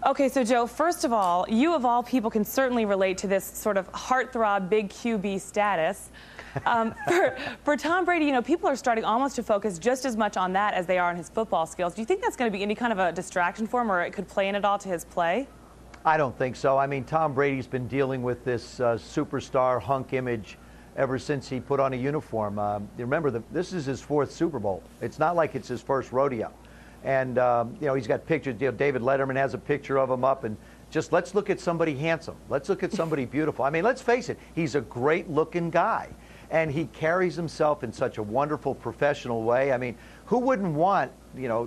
Okay, so Joe, first of all, you of all people can certainly relate to this sort of heartthrob big QB status. For Tom Brady, people are starting almost to focus just as much on that as they are on his football skills. Do you think that's going to be any kind of a distraction for him, or it could play in at all to his play? I don't think so. I mean, Tom Brady's been dealing with this superstar hunk image ever since he put on a uniform. You remember, this is his 4th Super Bowl. It's not like it's his first rodeo. And, he's got pictures. David Letterman has a picture of him up. And just let's look at somebody handsome. Let's look at somebody beautiful. I mean, let's face it. He's a great-looking guy. And he carries himself in such a wonderful professional way. I mean, who wouldn't want,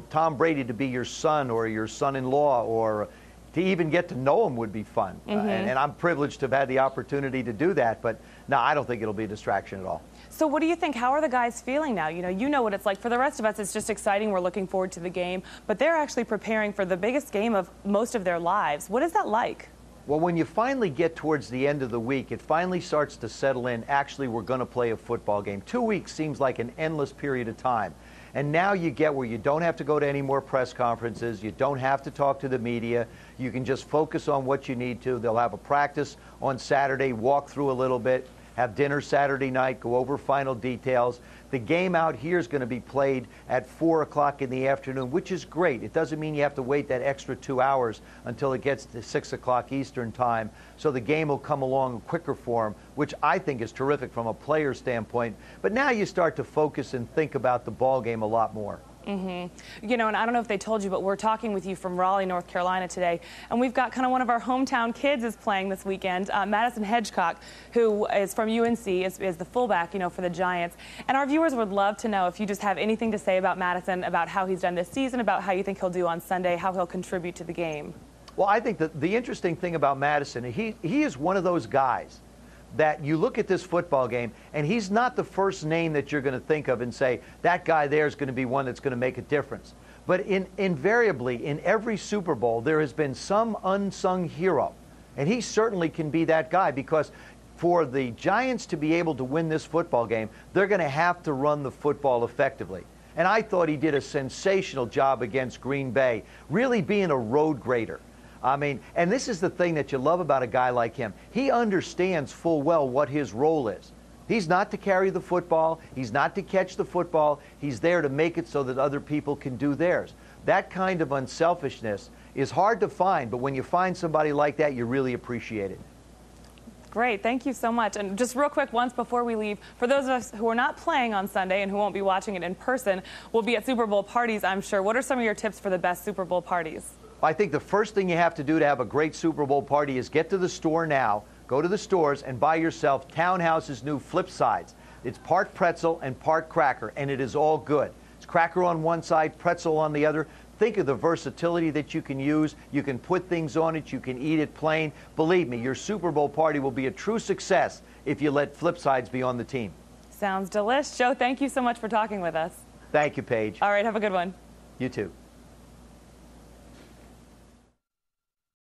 Tom Brady to be your son or your son-in-law, or to even get to know him would be fun. And I'm privileged to have had the opportunity to do that. But no, I don't think it'll be a distraction at all. So what do you think? How are the guys feeling now? You know what it's like. For the rest of us, it's just exciting. We're looking forward to the game. But they're actually preparing for the biggest game of most of their lives. What is that like? Well, when you finally get towards the end of the week, it finally starts to settle in. Actually, we're going to play a football game. 2 weeks seems like an endless period of time. And now you get where you don't have to go to any more press conferences. You don't have to talk to the media. You can just focus on what you need to. They'll have a practice on Saturday, walk through a little bit, have dinner Saturday night, go over final details. The game out here is going to be played at 4 o'clock in the afternoon, which is great. It doesn't mean you have to wait that extra 2 hours until it gets to 6 o'clock Eastern time. So the game will come along quicker for them, which I think is terrific from a player standpoint. But now you start to focus and think about the ball game a lot more. And I don't know if they told you, but we're talking with you from Raleigh, North Carolina today, and we've got kind of one of our hometown kids is playing this weekend, Madison Hedgecock, who is from UNC, is the fullback, for the Giants. And our viewers would love to know if you just have anything to say about Madison, about how he's done this season, about how you think he'll do on Sunday, how he'll contribute to the game. Well, I think that the interesting thing about Madison, he is one of those guys that you look at this football game, and he's not the first name that you're going to think of and say, that guy there is going to be one that's going to make a difference. But invariably, in every Super Bowl, there has been some unsung hero. And he certainly can be that guy, because for the Giants to be able to win this football game, they're going to have to run the football effectively. And I thought he did a sensational job against Green Bay, really being a road grader. I mean, and this is the thing that you love about a guy like him. He understands full well what his role is. He's not to carry the football. He's not to catch the football. He's there to make it so that other people can do theirs. That kind of unselfishness is hard to find, but when you find somebody like that, you really appreciate it. Great. Thank you so much. And just real quick, once before we leave, for those of us who are not playing on Sunday and who won't be watching it in person, we'll be at Super Bowl parties, I'm sure. What are some of your tips for the best Super Bowl parties? I think the first thing you have to do to have a great Super Bowl party is get to the store now, go to the stores, and buy yourself Townhouse's new flip sides. It's part pretzel and part cracker, and it is all good. It's cracker on one side, pretzel on the other. Think of the versatility that you can use. You can put things on it. You can eat it plain. Believe me, your Super Bowl party will be a true success if you let flip sides be on the team. Sounds delish. Joe, thank you so much for talking with us. Thank you, Paige. All right, have a good one. You too.